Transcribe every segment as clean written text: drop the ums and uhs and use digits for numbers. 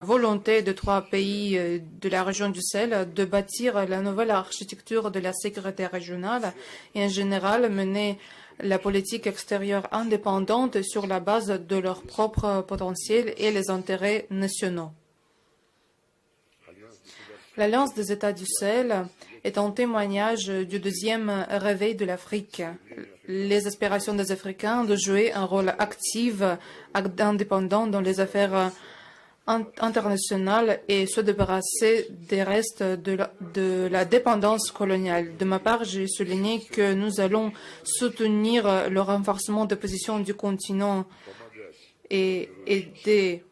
volonté de trois pays de la région du Sahel de bâtir la nouvelle architecture de la sécurité régionale et en général mener la politique extérieure indépendante sur la base de leur propre potentiel et les intérêts nationaux. L'Alliance des États du Sahel est un témoignage du deuxième réveil de l'Afrique. Les aspirations des Africains de jouer un rôle actif, indépendant dans les affaires internationales et se débarrasser des restes de la dépendance coloniale. De ma part, j'ai souligné que nous allons soutenir le renforcement des positions du continent et aider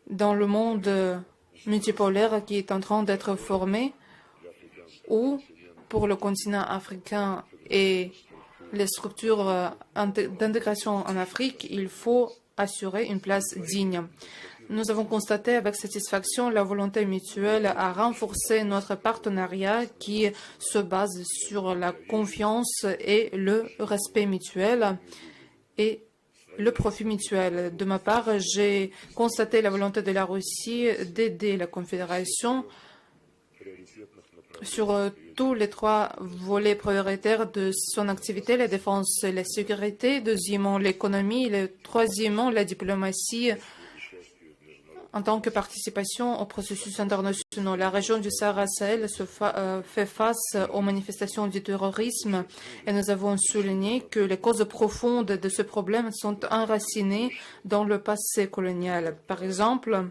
dans le monde multipolaire qui est en train d'être formé, ou pour le continent africain et les structures d'intégration en Afrique, il faut assurer une place digne. Nous avons constaté avec satisfaction la volonté mutuelle à renforcer notre partenariat qui se base sur la confiance et le respect mutuel et le profit mutuel. De ma part, j'ai constaté la volonté de la Russie d'aider la Confédération sur tous les trois volets prioritaires de son activité, la défense et la sécurité, deuxièmement l'économie, et troisièmement la diplomatie en tant que participation au processus international. La région du Sahara-Sahel fait face aux manifestations du terrorisme et nous avons souligné que les causes profondes de ce problème sont enracinées dans le passé colonial. Par exemple,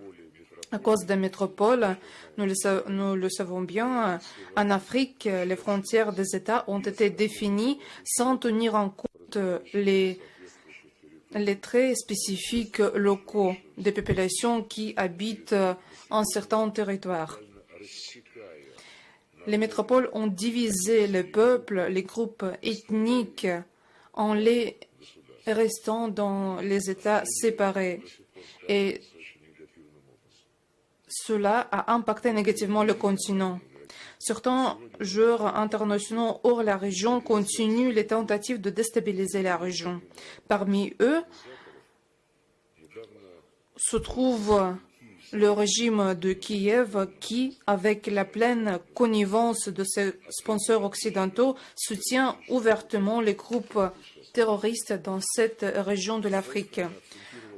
à cause des métropoles, nous le savons bien, en Afrique, les frontières des États ont été définies sans tenir en compte les traits spécifiques locaux des populations qui habitent en certains territoires. Les métropoles ont divisé les peuples, les groupes ethniques, en les restant dans les États séparés. Et cela a impacté négativement le continent. Certains joueurs internationaux hors la région continuent les tentatives de déstabiliser la région. Parmi eux se trouve le régime de Kiev qui, avec la pleine connivence de ses sponsors occidentaux, soutient ouvertement les groupes terroristes dans cette région de l'Afrique.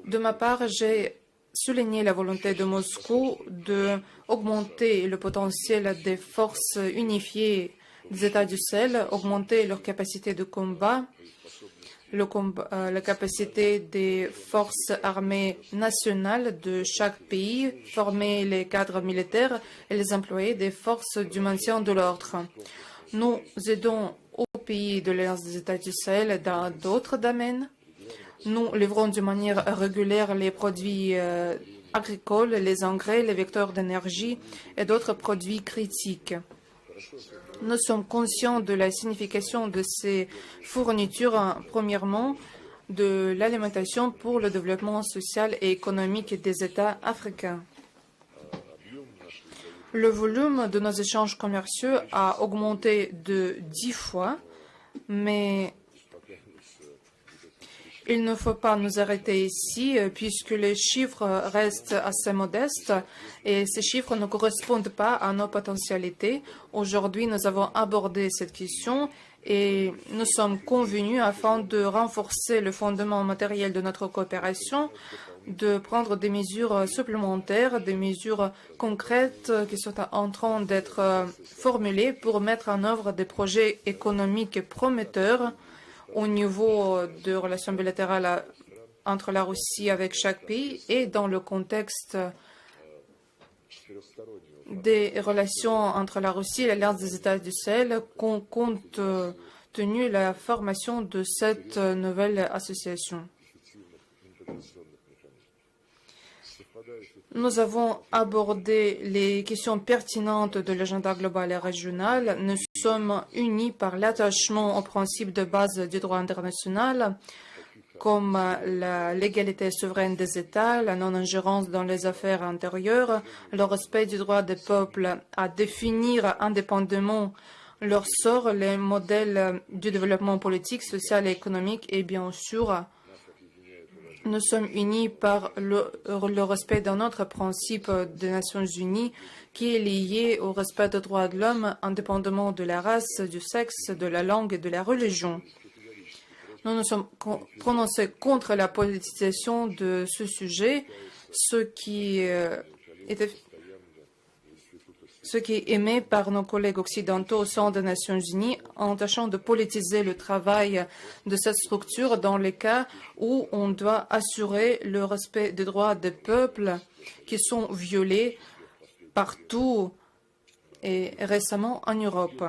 De ma part, j'ai souligné la volonté de Moscou d'augmenter le potentiel des forces unifiées des États du Sahel, augmenter leur capacité de combat, la capacité des forces armées nationales de chaque pays, former les cadres militaires et les employés des forces du maintien de l'ordre. Nous aidons aux pays de l'Alliance des États du Sahel dans d'autres domaines. Nous livrons de manière régulière les produits agricoles, les engrais, les vecteurs d'énergie et d'autres produits critiques. Nous sommes conscients de la signification de ces fournitures, premièrement, de l'alimentation pour le développement social et économique des États africains. Le volume de nos échanges commerciaux a augmenté de 10 fois, mais il ne faut pas nous arrêter ici puisque les chiffres restent assez modestes et ces chiffres ne correspondent pas à nos potentialités. Aujourd'hui, nous avons abordé cette question et nous sommes convenus afin de renforcer le fondement matériel de notre coopération, de prendre des mesures supplémentaires, des mesures concrètes qui sont en train d'être formulées pour mettre en œuvre des projets économiques prometteurs au niveau de relations bilatérales entre la Russie avec chaque pays et dans le contexte des relations entre la Russie et l'Alliance des États du Sahel, compte tenu de la formation de cette nouvelle association. Nous avons abordé les questions pertinentes de l'agenda global et régional. Nous sommes unis par l'attachement aux principes de base du droit international, comme la légalité souveraine des États, la non-ingérence dans les affaires intérieures, le respect du droit des peuples à définir indépendamment leur sort, les modèles du développement politique, social et économique, et bien sûr Nous sommes unis par le respect d'un autre principe des Nations Unies qui est lié au respect des droits de l'homme indépendamment de la race, du sexe, de la langue et de la religion. Nous nous sommes prononcés contre la politisation de ce sujet, ce qui est aimé par nos collègues occidentaux au sein des Nations Unies en tâchant de politiser le travail de cette structure dans les cas où on doit assurer le respect des droits des peuples qui sont violés partout et récemment en Europe.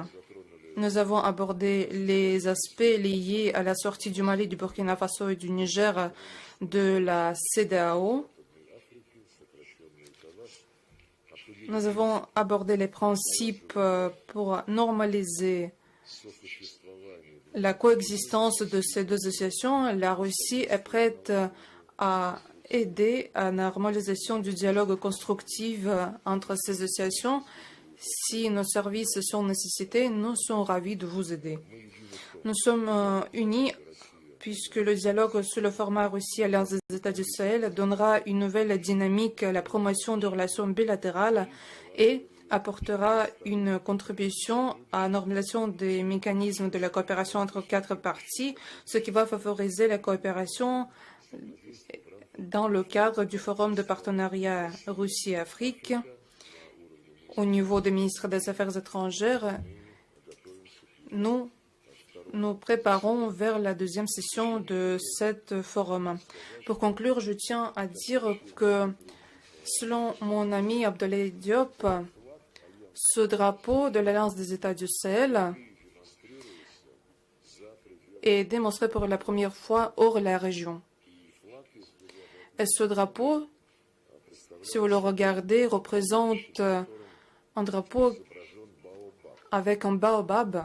Nous avons abordé les aspects liés à la sortie du Mali, du Burkina Faso et du Niger de la CEDEAO. Nous avons abordé les principes pour normaliser la coexistence de ces deux associations. La Russie est prête à aider à la normalisation du dialogue constructif entre ces associations. Si nos services sont nécessités, nous sommes ravis de vous aider. Nous sommes unis puisque le dialogue sur le format Russie-Alliance des États du Sahel donnera une nouvelle dynamique à la promotion de relations bilatérales et apportera une contribution à la normalisation des mécanismes de la coopération entre quatre parties, ce qui va favoriser la coopération dans le cadre du Forum de partenariat Russie-Afrique. Au niveau des ministres des Affaires étrangères, nous préparons vers la deuxième session de cet forum. Pour conclure, je tiens à dire que, selon mon ami Abdoulaye Diop, ce drapeau de l'Alliance des États du Sahel est démontré pour la première fois hors la région. Et ce drapeau, si vous le regardez, représente un drapeau avec un baobab.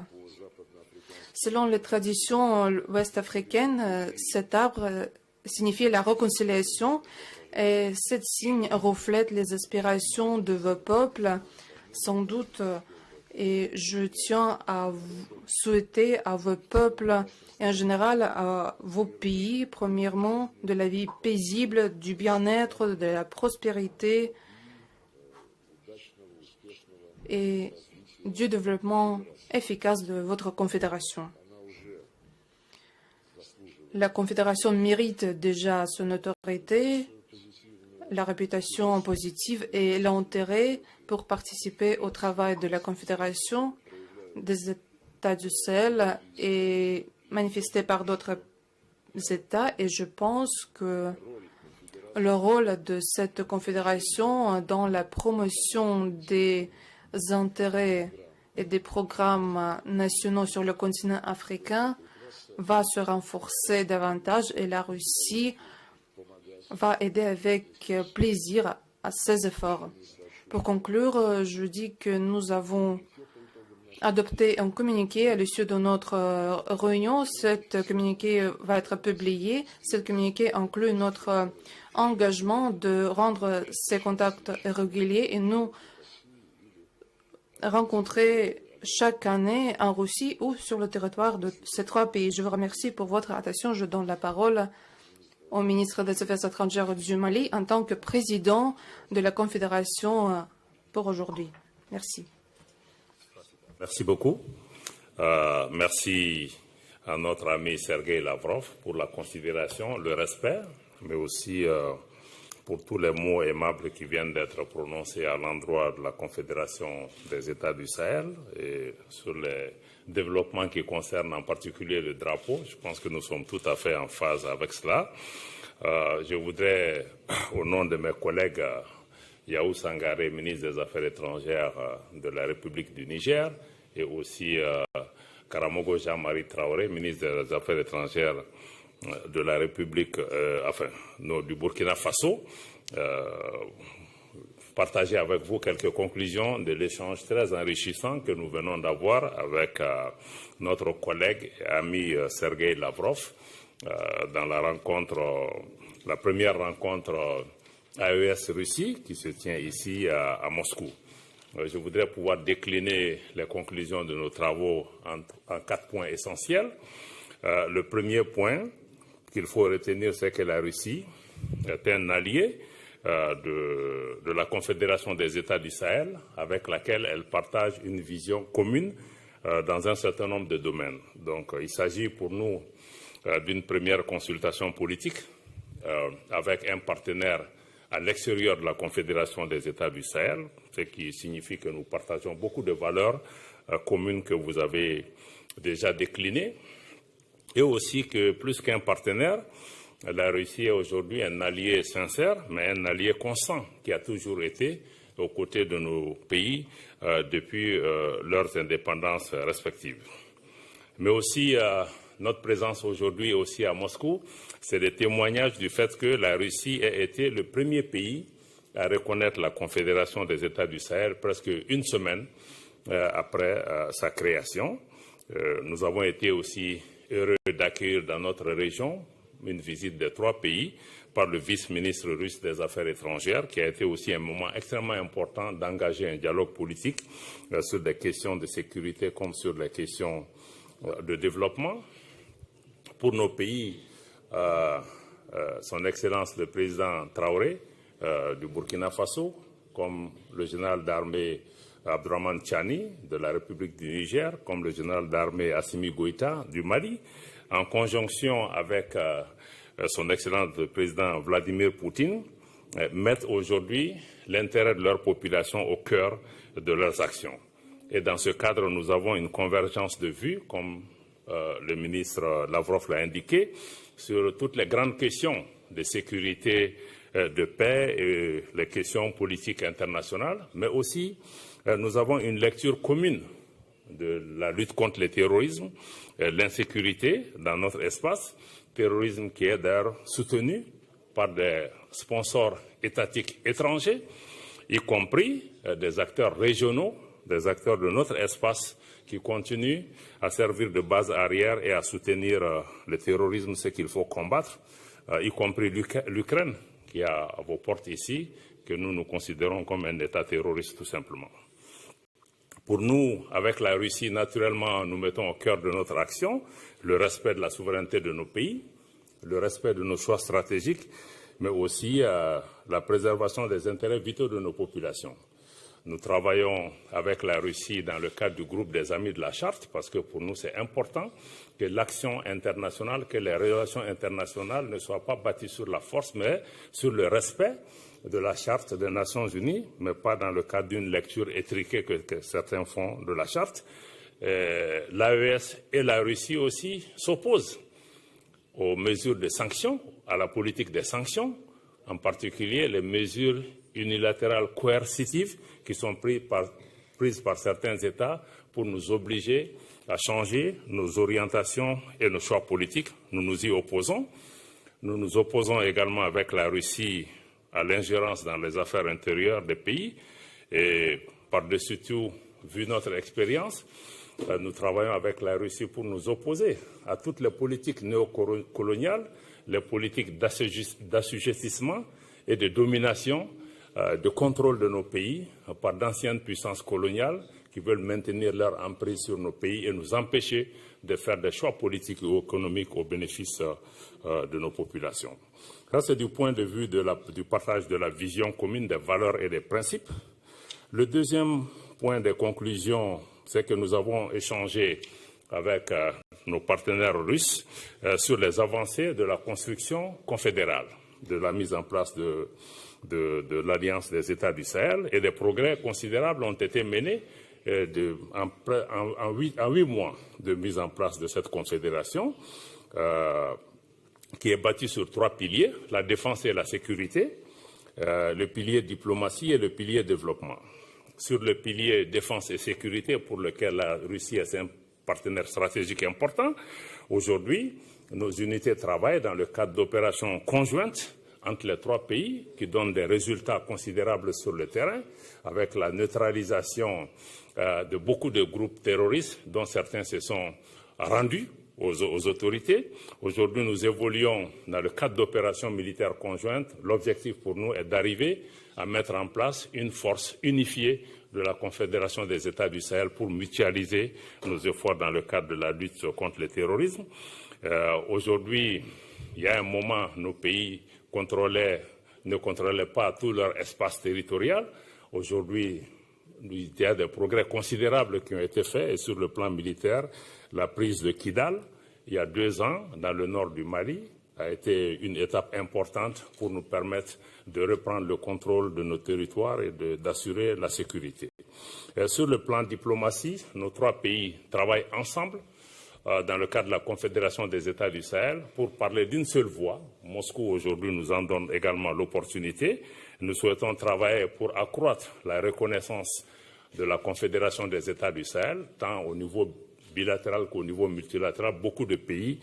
Selon les traditions ouest-africaines, cet arbre signifie la réconciliation et ce signe reflète les aspirations de vos peuples, sans doute. Et je tiens à souhaiter à vos peuples et en général à vos pays, premièrement, de la vie paisible, du bien-être, de la prospérité et du développement efficace de votre confédération. La confédération mérite déjà son autorité, la réputation positive et l'intérêt pour participer au travail de la confédération des États du Sahel est manifesté par d'autres États et je pense que le rôle de cette confédération dans la promotion des intérêts et des programmes nationaux sur le continent africain va se renforcer davantage et la Russie va aider avec plaisir à ces efforts. Pour conclure, je dis que nous avons adopté un communiqué à l'issue de notre réunion. Cet communiqué va être publié. Ce communiqué inclut notre engagement de rendre ces contacts réguliers et nous rencontrer chaque année en Russie ou sur le territoire de ces trois pays. Je vous remercie pour votre attention. Je donne la parole au ministre des Affaires étrangères du Mali en tant que président de la Confédération pour aujourd'hui. Merci. Merci beaucoup. Merci à notre ami Sergueï Lavrov pour la considération, le respect, mais aussi pour tous les mots aimables qui viennent d'être prononcés à l'endroit de la Confédération des États du Sahel et sur les développements qui concernent en particulier le drapeau. Je pense que nous sommes tout à fait en phase avec cela. Je voudrais, au nom de mes collègues Yahou Sangaré, ministre des Affaires étrangères de la République du Niger, et aussi Karamogo Jean-Marie Traoré, ministre des Affaires étrangères de la République, du Burkina Faso, partager avec vous quelques conclusions de l'échange très enrichissant que nous venons d'avoir avec notre collègue et ami Sergueï Lavrov dans la première rencontre AES Russie qui se tient ici à Moscou. Je voudrais pouvoir décliner les conclusions de nos travaux en 4 points essentiels. Le premier point qu'il faut retenir, c'est que la Russie est un allié de la Confédération des États du Sahel, avec laquelle elle partage une vision commune dans un certain nombre de domaines. Donc, il s'agit pour nous d'une première consultation politique avec un partenaire à l'extérieur de la Confédération des États du Sahel, ce qui signifie que nous partageons beaucoup de valeurs communes que vous avez déjà déclinées, et aussi que plus qu'un partenaire, la Russie est aujourd'hui un allié sincère, mais un allié constant qui a toujours été aux côtés de nos pays depuis leurs indépendances respectives. Mais aussi, notre présence aujourd'hui aussi à Moscou, c'est le témoignage du fait que la Russie a été le premier pays à reconnaître la Confédération des États du Sahel presque une semaine après sa création. Nous avons été aussi heureux d'accueillir dans notre région une visite de 3 pays par le vice-ministre russe des Affaires étrangères, qui a été aussi un moment extrêmement important d'engager un dialogue politique sur des questions de sécurité comme sur les questions de développement. Pour nos pays, son Excellence le président Traoré du Burkina Faso, comme le général d'armée Abdourahmane Tchani de la République du Niger, comme le général d'armée Assimi Goïta du Mali, en conjonction avec son Excellence le président Vladimir Poutine, mettent aujourd'hui l'intérêt de leur population au cœur de leurs actions. Et dans ce cadre, nous avons une convergence de vues, comme le ministre Lavrov l'a indiqué, sur toutes les grandes questions de sécurité, de paix et les questions politiques internationales, mais aussi nous avons une lecture commune de la lutte contre le terrorisme, l'insécurité dans notre espace, terrorisme qui est d'ailleurs soutenu par des sponsors étatiques étrangers, y compris des acteurs régionaux, des acteurs de notre espace qui continuent à servir de base arrière et à soutenir le terrorisme, ce qu'il faut combattre, y compris l'Ukraine, qui est à vos portes ici, que nous considérons comme un État terroriste tout simplement. Pour nous, avec la Russie, naturellement, nous mettons au cœur de notre action le respect de la souveraineté de nos pays, le respect de nos choix stratégiques, mais aussi la préservation des intérêts vitaux de nos populations. Nous travaillons avec la Russie dans le cadre du groupe des Amis de la Charte, parce que pour nous, c'est important que l'action internationale, que les relations internationales ne soient pas bâties sur la force, mais sur le respect de la Charte des Nations Unies, mais pas dans le cadre d'une lecture étriquée que certains font de la Charte. L'AES et la Russie aussi s'opposent aux mesures de sanctions, à la politique des sanctions, en particulier les mesures unilatérales coercitives qui sont prises par certains États pour nous obliger à changer nos orientations et nos choix politiques. Nous nous y opposons. Nous nous opposons également avec la Russie à l'ingérence dans les affaires intérieures des pays. Et par-dessus tout, vu notre expérience, nous travaillons avec la Russie pour nous opposer à toutes les politiques néocoloniales, les politiques d'assujettissement et de domination, de contrôle de nos pays par d'anciennes puissances coloniales qui veulent maintenir leur emprise sur nos pays et nous empêcher de faire des choix politiques ou économiques au bénéfice de nos populations. Ça, c'est du point de vue du partage de la vision commune des valeurs et des principes. Le deuxième point de conclusion, c'est que nous avons échangé avec nos partenaires russes sur les avancées de la construction confédérale, de la mise en place de l'Alliance des États du Sahel, et des progrès considérables ont été menés en 8 mois de mise en place de cette confédération qui est bâtie sur 3 piliers, la défense et la sécurité, le pilier diplomatie et le pilier développement. Sur le pilier défense et sécurité, pour lequel la Russie est un partenaire stratégique important, aujourd'hui, nos unités travaillent dans le cadre d'opérations conjointes entre les 3 pays qui donnent des résultats considérables sur le terrain, avec la neutralisation de beaucoup de groupes terroristes, dont certains se sont rendus aux autorités. Aujourd'hui, nous évoluons dans le cadre d'opérations militaires conjointes. L'objectif pour nous est d'arriver à mettre en place une force unifiée de la Confédération des États du Sahel pour mutualiser nos efforts dans le cadre de la lutte contre le terrorisme. Aujourd'hui, il y a un moment, nos pays ne contrôlaient pas tout leur espace territorial. Aujourd'hui, il y a des progrès considérables qui ont été faits. Et sur le plan militaire, la prise de Kidal, il y a 2 ans, dans le nord du Mali, a été une étape importante pour nous permettre de reprendre le contrôle de nos territoires et d'assurer la sécurité. Sur le plan diplomatie, nos 3 pays travaillent ensemble dans le cadre de la Confédération des États du Sahel pour parler d'une seule voix. Moscou aujourd'hui nous en donne également l'opportunité. Nous souhaitons travailler pour accroître la reconnaissance de la Confédération des États du Sahel, tant au niveau bilatéral qu'au niveau multilatéral. Beaucoup de pays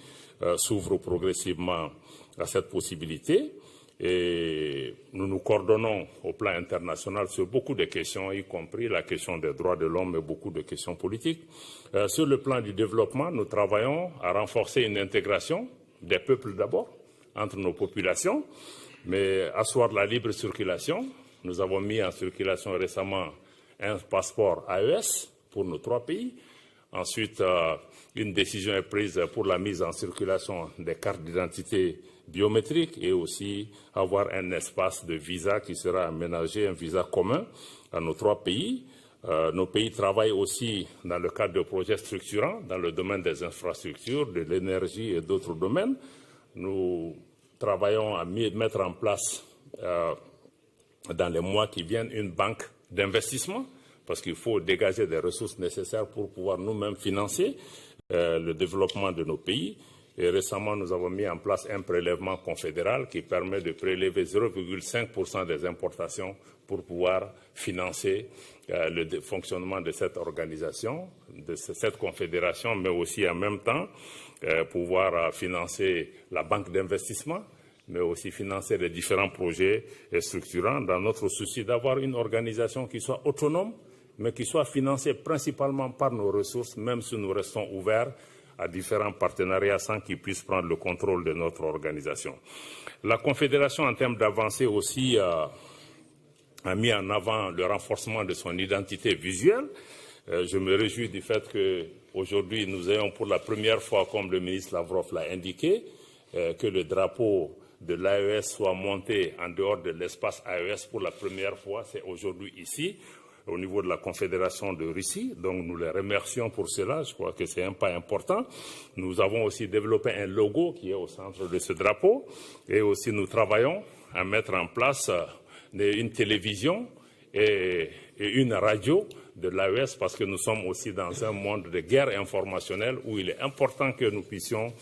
s'ouvrent progressivement à cette possibilité. Et nous nous coordonnons au plan international sur beaucoup de questions, y compris la question des droits de l'homme et beaucoup de questions politiques. Sur le plan du développement, nous travaillons à renforcer une intégration des peuples d'abord, entre nos populations, mais asseoir la libre circulation. Nous avons mis en circulation récemment un passeport AES pour nos 3 pays. Ensuite, une décision est prise pour la mise en circulation des cartes d'identité biométriques et aussi avoir un espace de visa qui sera aménagé, un visa commun à nos 3 pays. Nos pays travaillent aussi dans le cadre de projets structurants dans le domaine des infrastructures, de l'énergie et d'autres domaines. Nous travaillons à mettre en place dans les mois qui viennent une banque d'investissement parce qu'il faut dégager des ressources nécessaires pour pouvoir nous-mêmes financer le développement de nos pays. Et récemment, nous avons mis en place un prélèvement confédéral qui permet de prélever 0,5% des importations pour pouvoir financer le fonctionnement de cette organisation, de cette confédération, mais aussi en même temps pouvoir financer la banque d'investissement, mais aussi financer les différents projets structurants dans notre souci d'avoir une organisation qui soit autonome, mais qui soit financée principalement par nos ressources, même si nous restons ouverts à différents partenariats sans qu'ils puissent prendre le contrôle de notre organisation. La Confédération, en termes d'avancée aussi, a mis en avant le renforcement de son identité visuelle. Je me réjouis du fait qu'aujourd'hui, nous ayons pour la première fois, comme le ministre Lavrov l'a indiqué, que le drapeau de l'AES soit monté en dehors de l'espace AES pour la première fois. C'est aujourd'hui ici, au niveau de la Confédération de Russie. Donc nous les remercions pour cela. Je crois que c'est un pas important. Nous avons aussi développé un logo qui est au centre de ce drapeau. Et aussi nous travaillons à mettre en place une télévision et une radio de l'AES parce que nous sommes aussi dans un monde de guerre informationnelle où il est important que nous puissions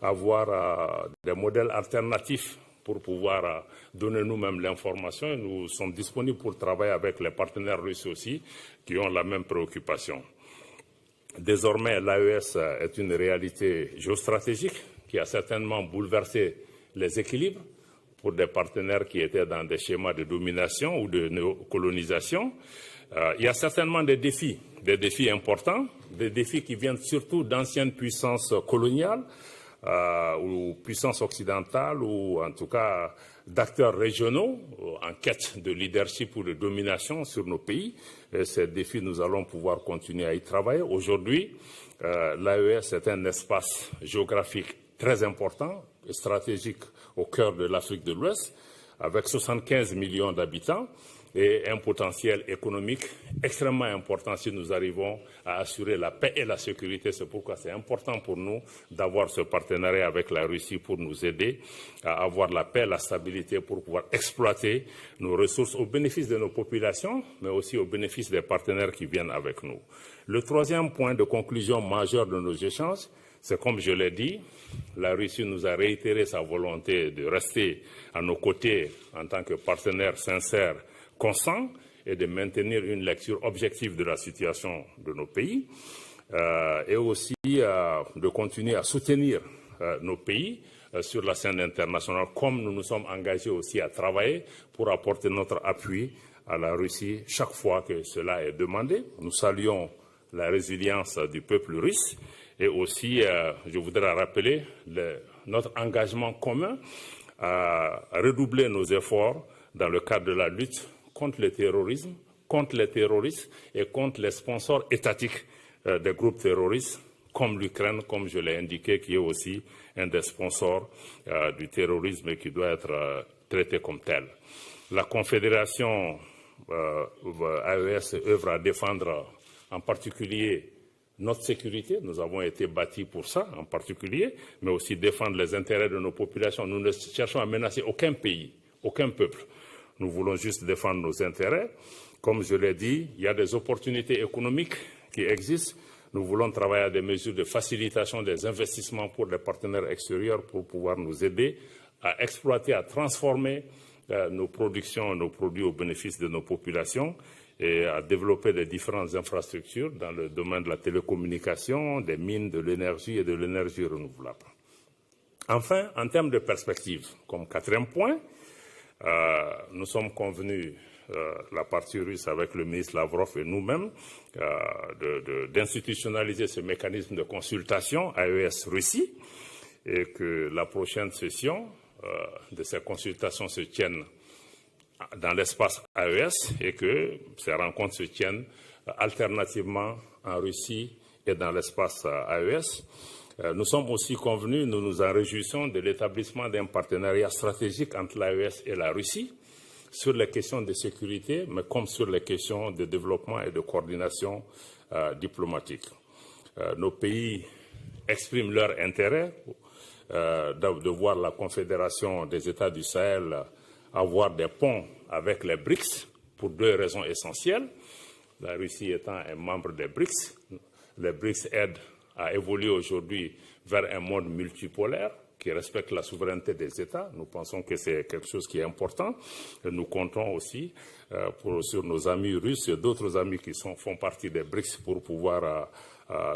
avoir des modèles alternatifs pour pouvoir donner nous-mêmes l'information. Nous sommes disponibles pour travailler avec les partenaires russes aussi qui ont la même préoccupation. Désormais, l'AES est une réalité géostratégique qui a certainement bouleversé les équilibres pour des partenaires qui étaient dans des schémas de domination ou de néocolonisation. Il y a certainement des défis importants, des défis qui viennent surtout d'anciennes puissances coloniales, ou puissances occidentales ou en tout cas d'acteurs régionaux en quête de leadership ou de domination sur nos pays. Et ces défis, nous allons pouvoir continuer à y travailler. Aujourd'hui, l'AES est un espace géographique très important et stratégique au cœur de l'Afrique de l'Ouest, avec 75 millions d'habitants et un potentiel économique extrêmement important si nous arrivons à assurer la paix et la sécurité. C'est pourquoi c'est important pour nous d'avoir ce partenariat avec la Russie pour nous aider à avoir la paix et la stabilité pour pouvoir exploiter nos ressources au bénéfice de nos populations, mais aussi au bénéfice des partenaires qui viennent avec nous. Le 3e point de conclusion majeur de nos échanges, c'est comme je l'ai dit, la Russie nous a réitéré sa volonté de rester à nos côtés en tant que partenaire sincère, constant, et de maintenir une lecture objective de la situation de nos pays, et aussi de continuer à soutenir nos pays sur la scène internationale, comme nous nous sommes engagés aussi à travailler pour apporter notre appui à la Russie chaque fois que cela est demandé. Nous saluons la résilience du peuple russe et aussi, je voudrais rappeler notre engagement commun à redoubler nos efforts dans le cadre de la lutte contre le terrorisme, contre les terroristes et contre les sponsors étatiques des groupes terroristes comme l'Ukraine, comme je l'ai indiqué, qui est aussi un des sponsors du terrorisme et qui doit être traité comme tel. La Confédération AES œuvre à défendre en particulier notre sécurité. Nous avons été bâtis pour ça en particulier, mais aussi défendre les intérêts de nos populations. Nous ne cherchons à menacer aucun pays, aucun peuple. Nous voulons juste défendre nos intérêts. Comme je l'ai dit, il y a des opportunités économiques qui existent. Nous voulons travailler à des mesures de facilitation des investissements pour les partenaires extérieurs pour pouvoir nous aider à exploiter, à transformer nos productions, nos produits au bénéfice de nos populations et à développer les différentes infrastructures dans le domaine de la télécommunication, des mines, de l'énergie et de l'énergie renouvelable. Enfin, en termes de perspective, comme quatrième point, nous sommes convenus, la partie russe avec le ministre Lavrov et nous-mêmes, d'institutionnaliser ce mécanisme de consultation AES-Russie et que la prochaine session de ces consultations se tienne dans l'espace AES et que ces rencontres se tiennent alternativement en Russie et dans l'espace AES. Nous sommes aussi convenus, nous nous en réjouissons de l'établissement d'un partenariat stratégique entre l'AES et la Russie sur les questions de sécurité, mais comme sur les questions de développement et de coordination diplomatique. Nos pays expriment leur intérêt de voir la Confédération des États du Sahel avoir des ponts avec les BRICS pour deux raisons essentielles. La Russie étant un membre des BRICS, les BRICS aident à évoluer aujourd'hui vers un monde multipolaire qui respecte la souveraineté des États. Nous pensons que c'est quelque chose qui est important. Et nous comptons aussi sur nos amis russes et d'autres amis qui font partie des BRICS pour pouvoir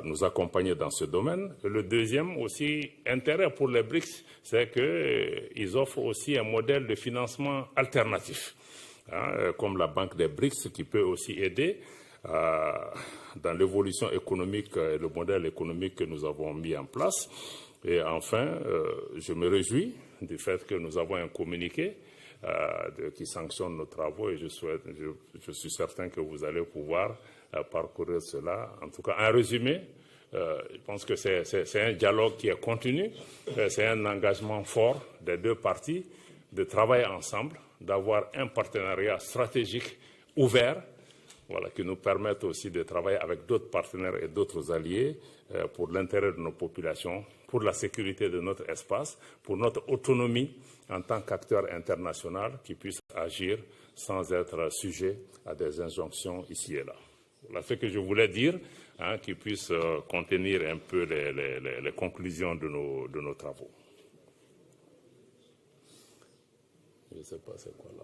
nous accompagner dans ce domaine. Et le deuxième aussi intérêt pour les BRICS, c'est qu'ils offrent aussi un modèle de financement alternatif, comme la Banque des BRICS qui peut aussi aider dans l'évolution économique et le modèle économique que nous avons mis en place. Et enfin, je me réjouis du fait que nous avons un communiqué qui sanctionne nos travaux et je suis certain que vous allez pouvoir parcourir cela. En tout cas, en résumé, je pense que c'est un dialogue qui est continu, c'est un engagement fort des deux parties de travailler ensemble, d'avoir un partenariat stratégique ouvert, voilà, qui nous permette aussi de travailler avec d'autres partenaires et d'autres alliés pour l'intérêt de nos populations, pour la sécurité de notre espace, pour notre autonomie en tant qu'acteur international qui puisse agir sans être sujet à des injonctions ici et là. Voilà ce que je voulais dire, qui puisse contenir un peu les conclusions de nos travaux. Je ne sais pas c'est quoi là.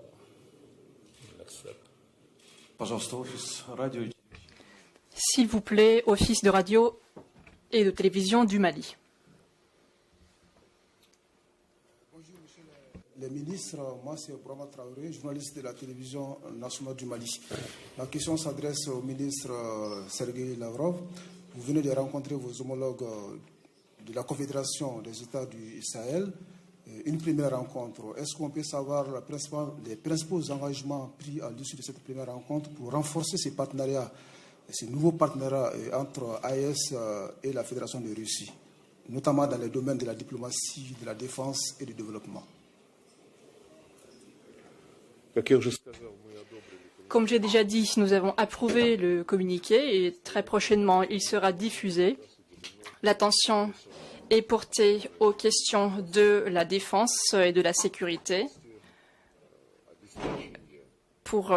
S'il vous plaît, Office de radio et de télévision du Mali. Bonjour, monsieur les ministres. Moi, c'est Brahma Traoré, journaliste de la télévision nationale du Mali. La question s'adresse au ministre Sergueï Lavrov. Vous venez de rencontrer vos homologues de la Confédération des États du Sahel. Une première rencontre. Est-ce qu'on peut savoir les principaux engagements pris à l'issue de cette première rencontre pour renforcer ces partenariats, ces nouveaux partenariats entre AES et la Fédération de Russie, notamment dans les domaines de la diplomatie, de la défense et du développement? Comme j'ai déjà dit, nous avons approuvé le communiqué et très prochainement, il sera diffusé. L'attention est portée aux questions de la défense et de la sécurité pour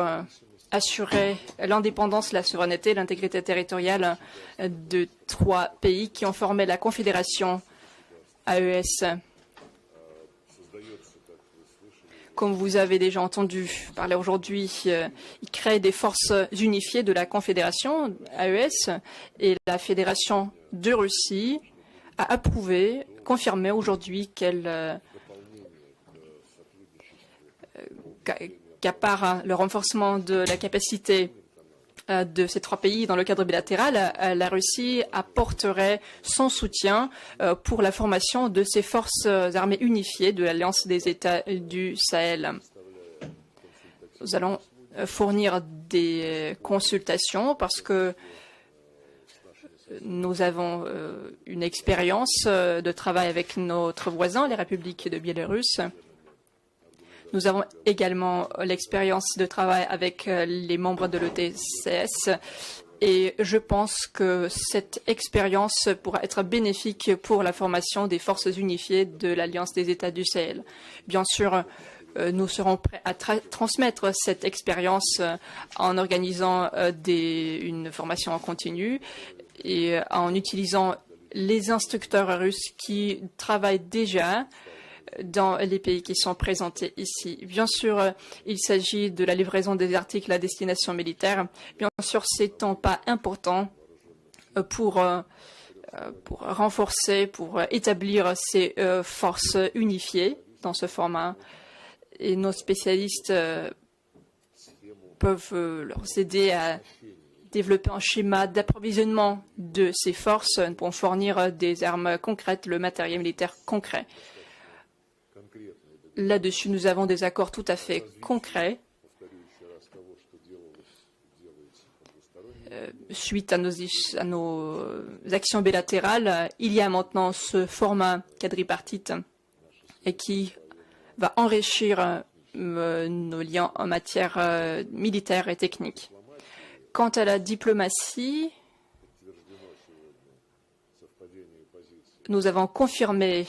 assurer l'indépendance, la souveraineté et l'intégrité territoriale de trois pays qui ont formé la Confédération AES. Comme vous avez déjà entendu parler aujourd'hui, il crée des forces unifiées de la Confédération AES et la Fédération de Russie a approuvé, confirmé aujourd'hui qu'à part le renforcement de la capacité de ces trois pays dans le cadre bilatéral, la Russie apporterait son soutien pour la formation de ces forces armées unifiées de l'Alliance des États du Sahel. Nous allons fournir des consultations parce que Nous avons une expérience de travail avec notre voisin, les républiques de Biélorusse. Nous avons également l'expérience de travail avec les membres de l'ETCS et je pense que cette expérience pourra être bénéfique pour la formation des forces unifiées de l'Alliance des États du Sahel. Bien sûr, nous serons prêts à transmettre cette expérience en organisant une formation en continu et en utilisant les instructeurs russes qui travaillent déjà dans les pays qui sont présentés ici. Bien sûr, il s'agit de la livraison des articles à destination militaire. Bien sûr, c'est un pas important pour renforcer, pour établir ces forces unifiées dans ce format. Et nos spécialistes peuvent leur aider à développer un schéma d'approvisionnement de ces forces pour fournir des armes concrètes, le matériel militaire concret. Là-dessus, nous avons des accords tout à fait concrets. Suite à nos actions bilatérales, il y a maintenant ce format quadripartite et qui va enrichir nos liens en matière militaire et technique. Quant à la diplomatie, nous avons confirmé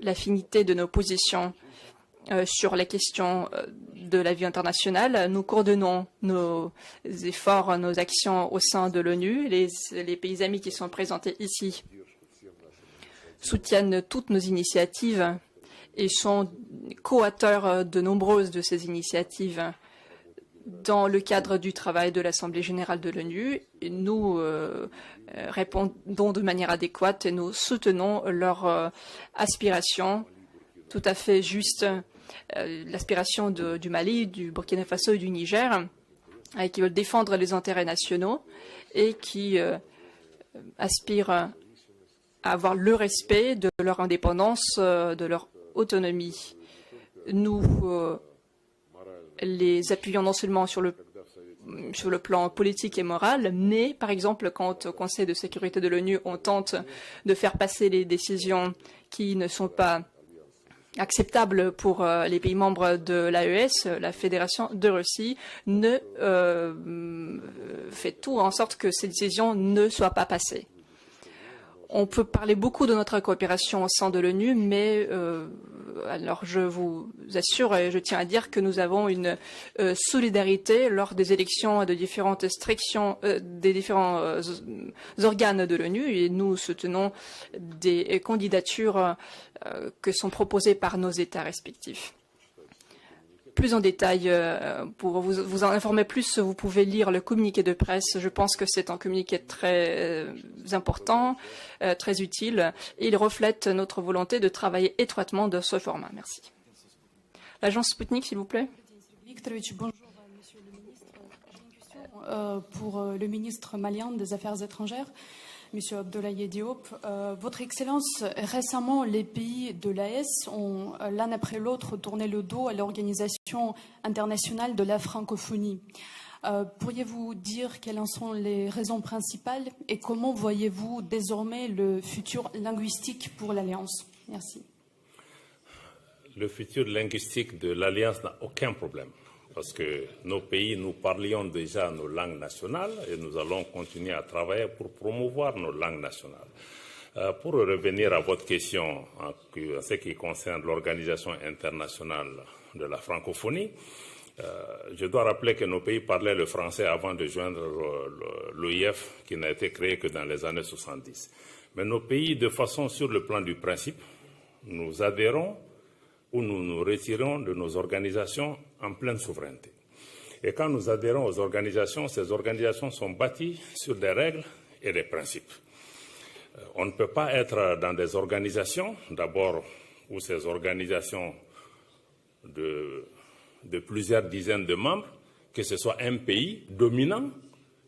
l'affinité de nos positions sur les questions de la vie internationale. Nous coordonnons nos efforts, nos actions au sein de l'ONU. Les pays amis qui sont présentés ici soutiennent toutes nos initiatives et sont co-auteurs de nombreuses de ces initiatives dans le cadre du travail de l'Assemblée générale de l'ONU. Nous répondons de manière adéquate et nous soutenons leurs aspirations tout à fait justes, l'aspiration du Mali, du Burkina Faso et du Niger, qui veulent défendre les intérêts nationaux et qui aspirent à avoir le respect de leur indépendance, de leur autonomie. Nous les appuyons non seulement sur le plan politique et moral, mais par exemple quand au Conseil de sécurité de l'ONU on tente de faire passer les décisions qui ne sont pas acceptables pour les pays membres de l'AES, la Fédération de Russie ne fait tout en sorte que ces décisions ne soient pas passées. On peut parler beaucoup de notre coopération au sein de l'ONU, mais alors je vous assure et je tiens à dire que nous avons une solidarité lors des élections de différentes des différents organes de l'ONU et nous soutenons des candidatures que sont proposées par nos États respectifs. Plus en détail, pour vous en informer plus, vous pouvez lire le communiqué de presse. Je pense que c'est un communiqué très important, très utile. Et il reflète notre volonté de travailler étroitement dans ce format. Merci. L'agence Sputnik, s'il vous plaît. Bonjour, monsieur le ministre. J'ai une question pour le ministre malien des Affaires étrangères. Monsieur Abdoulaye Diop, Votre Excellence, récemment, les pays de l'AES ont l'un après l'autre tourné le dos à l'Organisation internationale de la francophonie. Pourriez-vous dire quelles en sont les raisons principales et comment voyez-vous désormais le futur linguistique pour l'Alliance? Merci. Le futur linguistique de l'Alliance n'a aucun problème. Parce que nos pays, nous parlions déjà nos langues nationales et nous allons continuer à travailler pour promouvoir nos langues nationales. Pour revenir à votre question en ce qui concerne l'Organisation internationale de la francophonie, je dois rappeler que nos pays parlaient le français avant de joindre l'OIF qui n'a été créé que dans les années 70. Mais nos pays, de façon sur le plan du principe, nous adhérons où nous nous retirons de nos organisations en pleine souveraineté. Et quand nous adhérons aux organisations, ces organisations sont bâties sur des règles et des principes. On ne peut pas être dans des organisations, d'abord, où ces organisations de plusieurs dizaines de membres, que ce soit un pays dominant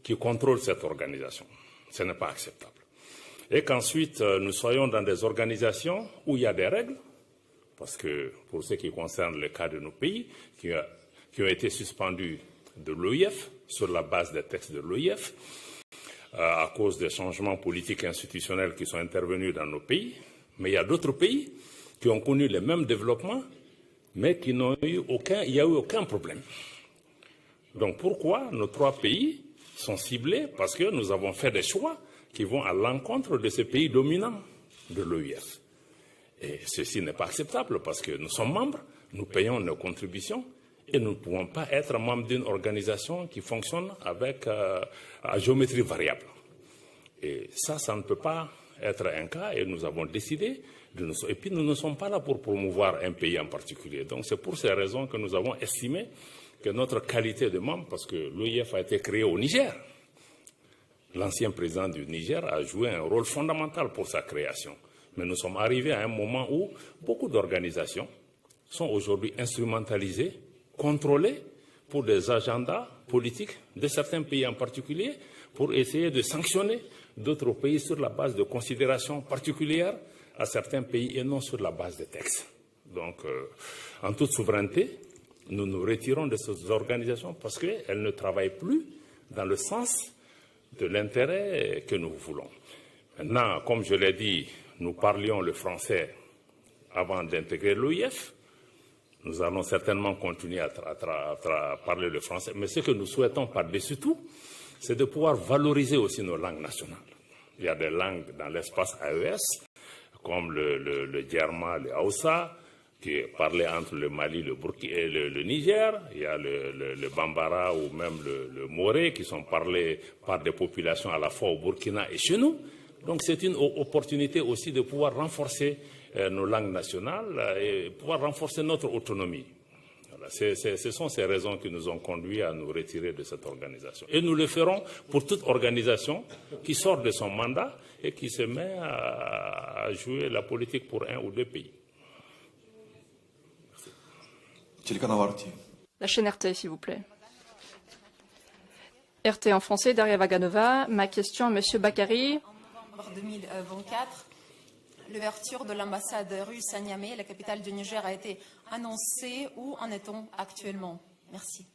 qui contrôle cette organisation. Ce n'est pas acceptable. Et qu'ensuite, nous soyons dans des organisations où il y a des règles, parce que pour ce qui concerne le cas de nos pays, qui ont été suspendus de l'OIF sur la base des textes de l'OIF, à cause des changements politiques et institutionnels qui sont intervenus dans nos pays. Mais il y a d'autres pays qui ont connu les mêmes développements, mais qui n'ont eu il n'y a eu aucun problème. Donc pourquoi nos 3 pays sont ciblés? Parce que nous avons fait des choix qui vont à l'encontre de ces pays dominants de l'OIF. Et ceci n'est pas acceptable parce que nous sommes membres, nous payons nos contributions et nous ne pouvons pas être membres d'une organisation qui fonctionne avec à géométrie variable. Et ça ne peut pas être un cas et nous avons décidé et puis nous ne sommes pas là pour promouvoir un pays en particulier. Donc c'est pour ces raisons que nous avons estimé que notre qualité de membre, parce que l'OIF a été créé au Niger, l'ancien président du Niger a joué un rôle fondamental pour sa création. Mais nous sommes arrivés à un moment où beaucoup d'organisations sont aujourd'hui instrumentalisées, contrôlées pour des agendas politiques de certains pays en particulier, pour essayer de sanctionner d'autres pays sur la base de considérations particulières à certains pays et non sur la base des textes. Donc, en toute souveraineté, nous nous retirons de ces organisations parce qu'elles ne travaillent plus dans le sens de l'intérêt que nous voulons. Maintenant, comme je l'ai dit, nous parlions le français avant d'intégrer l'OIF. Nous allons certainement continuer à parler le français. Mais ce que nous souhaitons par-dessus tout, c'est de pouvoir valoriser aussi nos langues nationales. Il y a des langues dans l'espace AES, comme le Djerma, le Hausa, qui est parlé entre le Mali, le Burkina et le Niger. Il y a le Bambara ou même le Moré, qui sont parlés par des populations à la fois au Burkina et chez nous. Donc c'est une opportunité aussi de pouvoir renforcer nos langues nationales et pouvoir renforcer notre autonomie. Voilà, ce sont ces raisons qui nous ont conduits à nous retirer de cette organisation. Et nous le ferons pour toute organisation qui sort de son mandat et qui se met à jouer la politique pour un ou 2 pays. La chaîne RT, s'il vous plaît. RT en français, Daria Vaganova. Ma question à M. Bakary. En novembre 2024, l'ouverture de l'ambassade russe à Niamey, la capitale du Niger, a été annoncée. Où en est-on actuellement? Merci.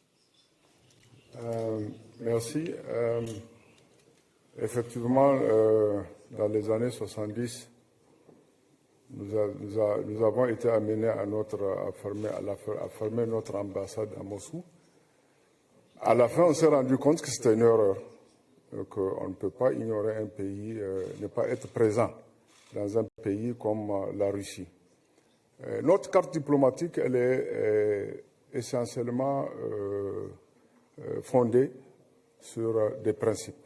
Merci. Effectivement, dans les années 70, nous avons été amenés à fermer notre ambassade à Moscou. À la fin, on s'est rendu compte que c'était une erreur, qu'on ne peut pas ignorer un pays, ne pas être présent dans un pays comme la Russie. Notre carte diplomatique, elle est essentiellement fondée sur des principes.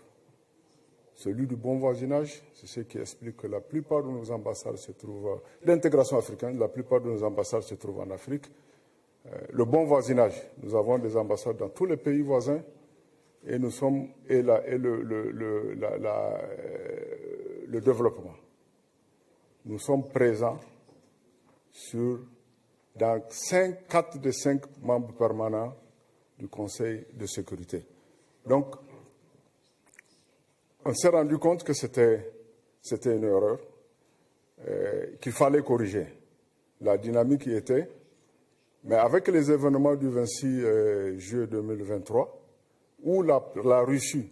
Celui du bon voisinage, c'est ce qui explique que la plupart de nos ambassades se trouvent, l'intégration africaine, la plupart de nos ambassades se trouvent en Afrique. Le bon voisinage, nous avons des ambassades dans tous les pays voisins et nous sommes, le développement. Nous sommes présents dans 4 des 5 membres permanents du Conseil de sécurité. Donc, on s'est rendu compte que c'était une erreur, qu'il fallait corriger. La dynamique y était, mais avec les événements du 26 juillet 2023, où la Russie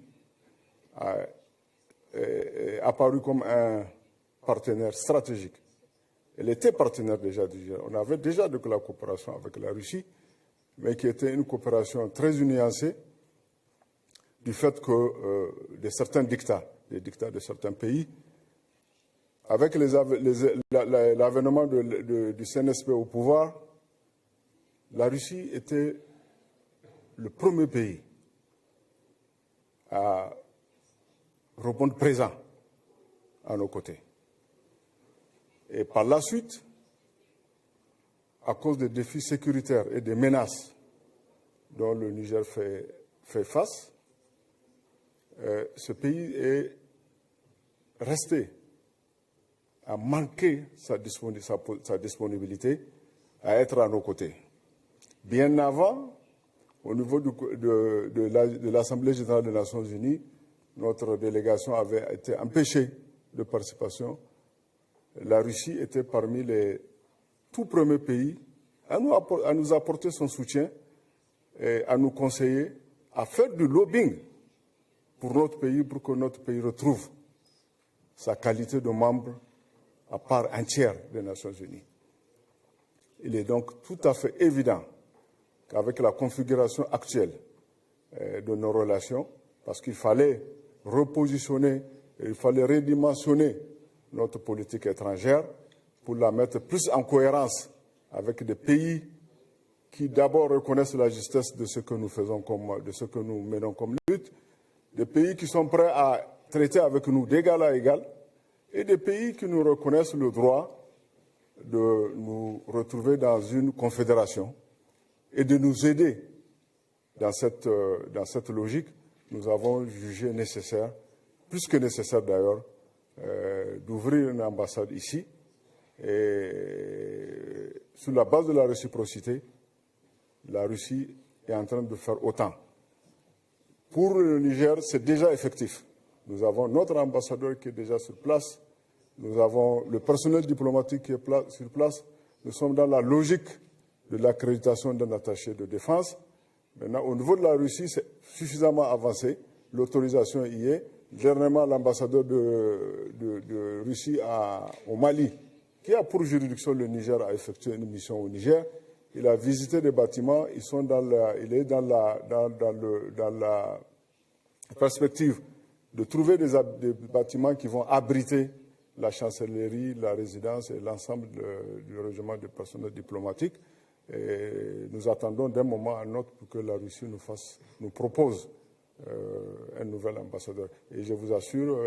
a apparu comme un partenaire stratégique. Elle était partenaire déjà du Niger. On avait déjà de la coopération avec la Russie, mais qui était une coopération très nuancée, du fait que de certains dictats, les dictats de certains pays, avec l'avènement du CNSP au pouvoir, la Russie était le premier pays à répondre présent à nos côtés. Et par la suite, à cause des défis sécuritaires et des menaces dont le Niger fait face, ce pays est resté à manquer sa disponibilité à être à nos côtés. Bien avant, au niveau de l'Assemblée générale des Nations Unies, notre délégation avait été empêchée de participation. La Russie était parmi les tout premiers pays à nous apporter son soutien et à nous conseiller à faire du lobbying pour notre pays, pour que notre pays retrouve sa qualité de membre à part entière des Nations Unies. Il est donc tout à fait évident qu'avec la configuration actuelle de nos relations, parce qu'il fallait repositionner, il fallait redimensionner notre politique étrangère pour la mettre plus en cohérence avec des pays qui d'abord reconnaissent la justesse de ce que nous faisons, de ce que nous menons comme lutte, des pays qui sont prêts à traiter avec nous d'égal à égal, et des pays qui nous reconnaissent le droit de nous retrouver dans une confédération et de nous aider dans cette logique. Nous avons jugé nécessaire, plus que nécessaire d'ailleurs, d'ouvrir une ambassade ici. Et sur la base de la réciprocité, la Russie est en train de faire autant. Pour le Niger, c'est déjà effectif. Nous avons notre ambassadeur qui est déjà sur place. Nous avons le personnel diplomatique qui est sur place. Nous sommes dans la logique de l'accréditation d'un attaché de défense. Maintenant, au niveau de la Russie, c'est suffisamment avancé. L'autorisation y est. Dernièrement, l'ambassadeur de Russie au Mali, qui a pour juridiction le Niger, a effectué une mission au Niger. Il a visité des bâtiments. Il est dans la perspective de trouver des bâtiments qui vont abriter la chancellerie, la résidence et l'ensemble du régiment du personnel diplomatique. Et nous attendons d'un moment à un autre pour que la Russie nous propose un nouvel ambassadeur. Et je vous assure,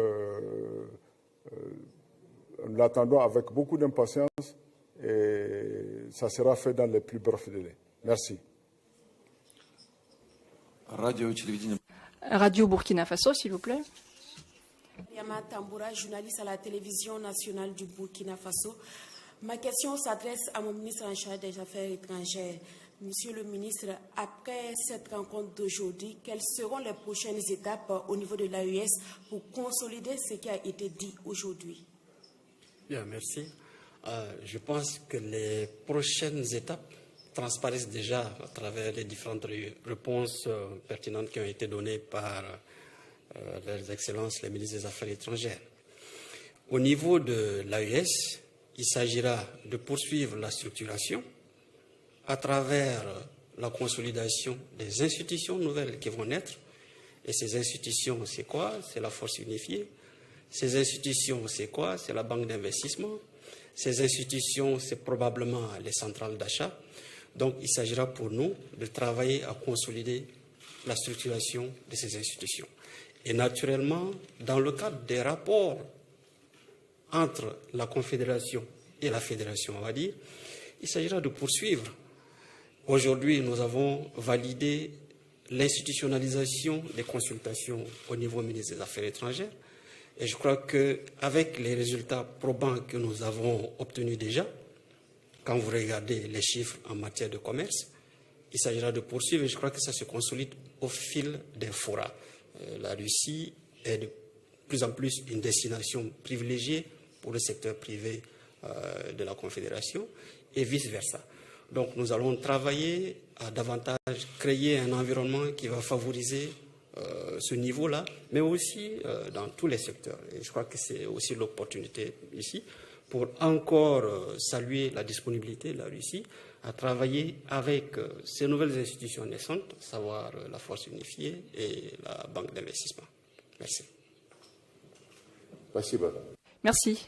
nous l'attendons avec beaucoup d'impatience et ça sera fait dans les plus brefs délais. Merci. Radio Burkina Faso, s'il vous plaît. Yama Tamboura, journaliste à la télévision nationale du Burkina Faso. Ma question s'adresse à mon ministre en charge des Affaires étrangères. Monsieur le ministre, après cette rencontre d'aujourd'hui, quelles seront les prochaines étapes au niveau de l'AES pour consolider ce qui a été dit aujourd'hui? Bien, merci. Je pense que les prochaines étapes transparaissent déjà à travers les différentes réponses pertinentes qui ont été données par leurs excellences, les ministres des Affaires étrangères. Au niveau de l'AES, il s'agira de poursuivre la structuration à travers la consolidation des institutions nouvelles qui vont naître. Et ces institutions, c'est quoi? C'est la force unifiée. Ces institutions, c'est quoi? C'est la banque d'investissement. Ces institutions, c'est probablement les centrales d'achat. Donc, il s'agira pour nous de travailler à consolider la structuration de ces institutions. Et naturellement, dans le cadre des rapports entre la Confédération et la Fédération, on va dire, il s'agira de poursuivre. Aujourd'hui, nous avons validé l'institutionnalisation des consultations au niveau ministre des Affaires étrangères. Et je crois qu'avec les résultats probants que nous avons obtenus déjà, quand vous regardez les chiffres en matière de commerce, il s'agira de poursuivre et je crois que ça se consolide au fil des forats. La Russie est de plus en plus une destination privilégiée pour le secteur privé de la Confédération et vice-versa. Donc nous allons travailler à davantage créer un environnement qui va favoriser ce niveau-là, mais aussi dans tous les secteurs. Et je crois que c'est aussi l'opportunité ici pour encore saluer la disponibilité de la Russie à travailler avec ces nouvelles institutions naissantes, à savoir la force unifiée et la banque d'investissement. Merci. Merci.